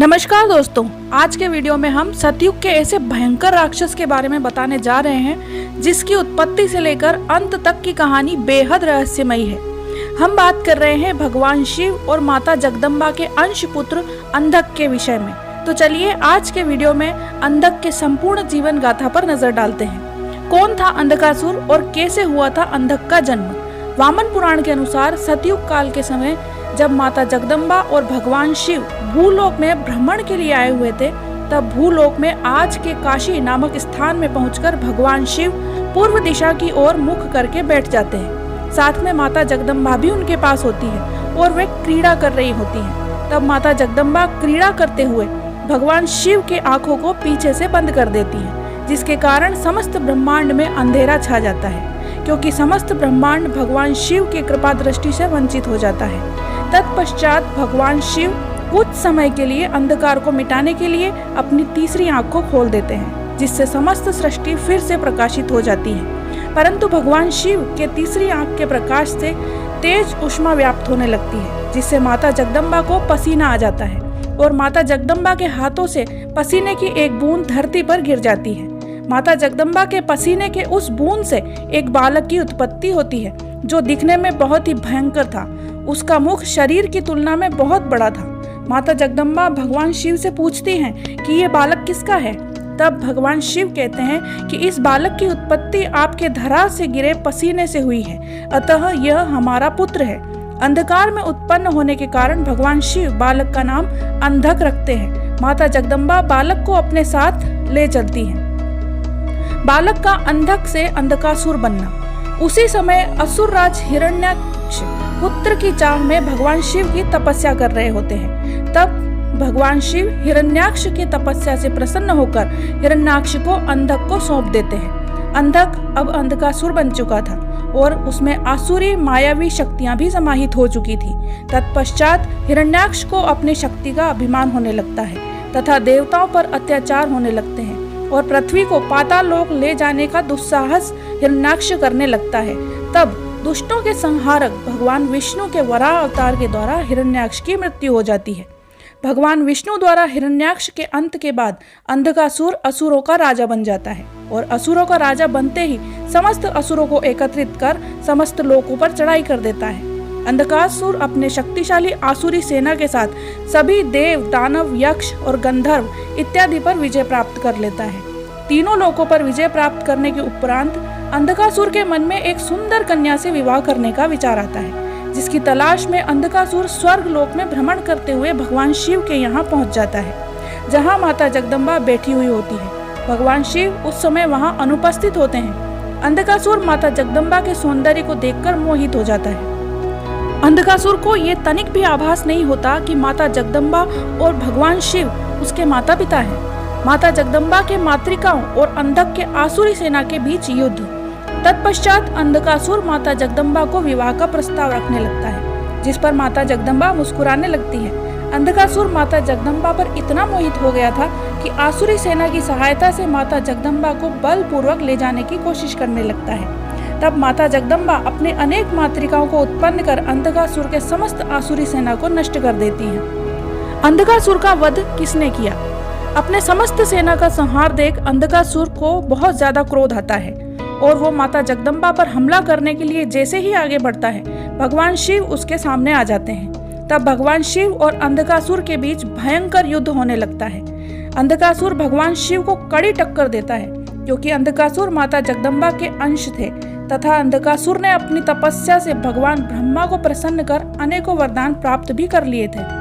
नमस्कार दोस्तों, आज के वीडियो में हम सतयुग के ऐसे भयंकर राक्षस के बारे में बताने जा रहे हैं जिसकी उत्पत्ति से लेकर अंत तक की कहानी बेहद रहस्यमयी है। हम बात कर रहे हैं भगवान शिव और माता जगदम्बा के अंश पुत्र अंधक के विषय में। तो चलिए आज के वीडियो में अंधक के संपूर्ण जीवन गाथा पर नजर डालते हैं। कौन था अंधकासुर और कैसे हुआ था अंधक का जन्म? वामन पुराण के अनुसार सतयुग काल के समय जब माता जगदम्बा और भगवान शिव भूलोक में भ्रमण के लिए आए हुए थे, तब भूलोक में आज के काशी नामक स्थान में पहुंचकर भगवान शिव पूर्व दिशा की ओर मुख करके बैठ जाते हैं। साथ में माता जगदम्बा भी उनके पास होती है और वे क्रीड़ा कर रही होती हैं। तब माता जगदम्बा क्रीड़ा करते हुए भगवान शिव के आंखों को पीछे से बंद कर देती है, जिसके कारण समस्त ब्रह्मांड में अंधेरा छा जाता है, क्योंकि समस्त ब्रह्मांड भगवान शिव की कृपा दृष्टि से वंचित हो जाता है। तत्पश्चात भगवान शिव कुछ समय के लिए अंधकार को मिटाने के लिए अपनी तीसरी आंख को खोल देते हैं, जिससे समस्त सृष्टि फिर से प्रकाशित हो जाती है। परंतु भगवान शिव के तीसरी आंख के प्रकाश से तेज उष्मा व्याप्त होने लगती है, जिससे माता जगदम्बा को पसीना आ जाता है और माता जगदम्बा के हाथों से पसीने की एक बूंद धरती पर गिर जाती है। माता जगदम्बा के पसीने के उस बूंद से एक बालक की उत्पत्ति होती है, जो दिखने में बहुत ही भयंकर था। उसका मुख शरीर की तुलना में बहुत बड़ा था। माता जगदम्बा भगवान शिव से पूछती हैं कि ये बालक किसका है? तब भगवान शिव कहते हैं कि इस बालक की उत्पत्ति आपके धरा से गिरे पसीने से हुई है, अतः यह हमारा पुत्र है। अंधकार में उत्पन्न होने के कारण भगवान शिव बालक का नाम अंधक रखते हैं। माता जगदम्बा बालक को अपने साथ ले चलती हैं। बालक का अंधक से अंधकासुर बनना। उसी समय असुर राज हिरण्याक्ष पुत्र की चाह में भगवान शिव की तपस्या कर रहे होते हैं। तब भगवान शिव हिरण्याक्ष की तपस्या से प्रसन्न होकर हिरण्याक्ष को अंधक को सौंप देते हैं। अंधक अब अंधकासुर बन चुका था और उसमें आसुरी मायावी शक्तियां भी समाहित हो चुकी थी। तत्पश्चात हिरण्याक्ष को अपनी शक्ति का अभिमान होने लगता है तथा देवताओं पर अत्याचार होने लगते हैं और पृथ्वी को पाताल लोक ले जाने का दुस्साहस हिरण्याक्ष करने लगता है। तब दुष्टों के संहारक भगवान विष्णु के वराह अवतार के द्वारा हिरण्याक्ष की मृत्यु हो जाती है। भगवान विष्णु द्वारा हिरण्याक्ष के अंत के बाद अंधकासुर असुरों का राजा बन जाता है और असुरों का राजा बनते ही समस्त असुरों को एकत्रित कर समस्त लोकों पर चढ़ाई कर देता है। अंधकासुर अपने शक्तिशाली आसुरी सेना के साथ सभी देव, दानव, यक्ष और गंधर्व इत्यादि पर विजय प्राप्त कर लेता है। तीनों लोकों पर विजय प्राप्त करने के उपरांत अंधकासुर के मन में एक सुंदर कन्या से विवाह करने का विचार आता है, जिसकी तलाश में अंधकासुर स्वर्ग लोक में भ्रमण करते हुए भगवान शिव के यहाँ पहुँच जाता है, जहाँ माता जगदम्बा बैठी हुई होती है। भगवान शिव उस समय वहाँ अनुपस्थित होते हैं। अंधकासुर माता जगदम्बा के सौंदर्य को देखकर मोहित हो जाता है। अंधकासुर को ये तनिक भी आभास नहीं होता कि माता जगदम्बा और भगवान शिव उसके माता पिता हैं। माता जगदम्बा के मातृकाओं और अंधक के आसुरी सेना के बीच युद्ध। तत्पश्चात अंधकासुर माता जगदम्बा को विवाह का प्रस्ताव रखने लगता है, जिस पर माता जगदम्बा मुस्कुराने लगती है। अंधकासुर माता जगदम्बा पर इतना मोहित हो गया था कि आसुरी सेना की सहायता से माता जगदम्बा को बलपूर्वक ले जाने की कोशिश करने लगता है। तब माता जगदम्बा अपने अनेक मातृकाओं को उत्पन्न कर अंधकासुर के समस्त आसुरी सेना को नष्ट कर देती है। अंधकासुर का वध किसने किया? अपने समस्त सेना का संहार देख अंधकासुर को बहुत ज्यादा क्रोध आता है और वो माता जगदम्बा पर हमला करने के लिए जैसे ही आगे बढ़ता है, भगवान शिव उसके सामने आ जाते हैं। तब भगवान शिव और अंधकासुर के बीच भयंकर युद्ध होने लगता है। अंधकासुर भगवान शिव को कड़ी टक्कर देता है, क्योंकि अंधकासुर माता जगदम्बा के अंश थे तथा अंधकासुर ने अपनी तपस्या से भगवान ब्रह्मा को प्रसन्न कर अनेकों वरदान प्राप्त भी कर लिए थे।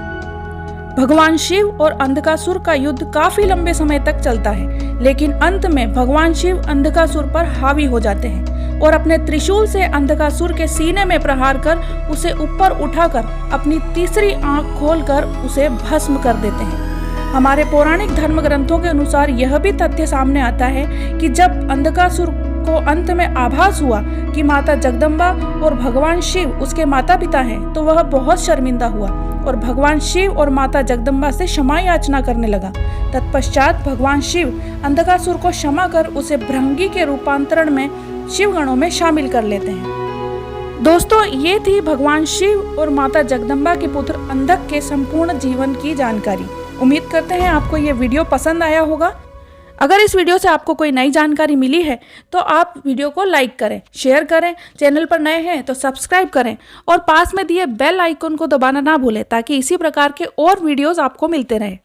भगवान शिव और अंधकासुर का युद्ध काफी लंबे समय तक चलता है, लेकिन अंत में भगवान शिव अंधकासुर पर हावी हो जाते हैं और अपने त्रिशूल से अंधकासुर के सीने में प्रहार कर उसे ऊपर उठाकर अपनी तीसरी आंख खोलकर उसे भस्म कर देते हैं। हमारे पौराणिक धर्म ग्रंथों के अनुसार यह भी तथ्य सामने आता है कि जब अंधकासुर को अंत में आभास हुआ कि माता जगदम्बा और भगवान शिव उसके माता पिता हैं, तो वह बहुत शर्मिंदा हुआ और भगवान शिव और माता जगदम्बा से क्षमा याचना करने लगा। तत्पश्चात भगवान शिव अंधकासुर को क्षमा कर उसे भृंगी के रूपांतरण में शिवगणों में शामिल कर लेते हैं। दोस्तों, ये थी भगवान शिव और माता जगदम्बा के पुत्र अंधक के संपूर्ण जीवन की जानकारी। उम्मीद करते हैं आपको ये वीडियो पसंद आया होगा। अगर इस वीडियो से आपको कोई नई जानकारी मिली है तो आप वीडियो को लाइक करें, शेयर करें, चैनल पर नए हैं तो सब्सक्राइब करें और पास में दिए बेल आइकन को दबाना ना भूलें ताकि इसी प्रकार के और वीडियोस आपको मिलते रहें।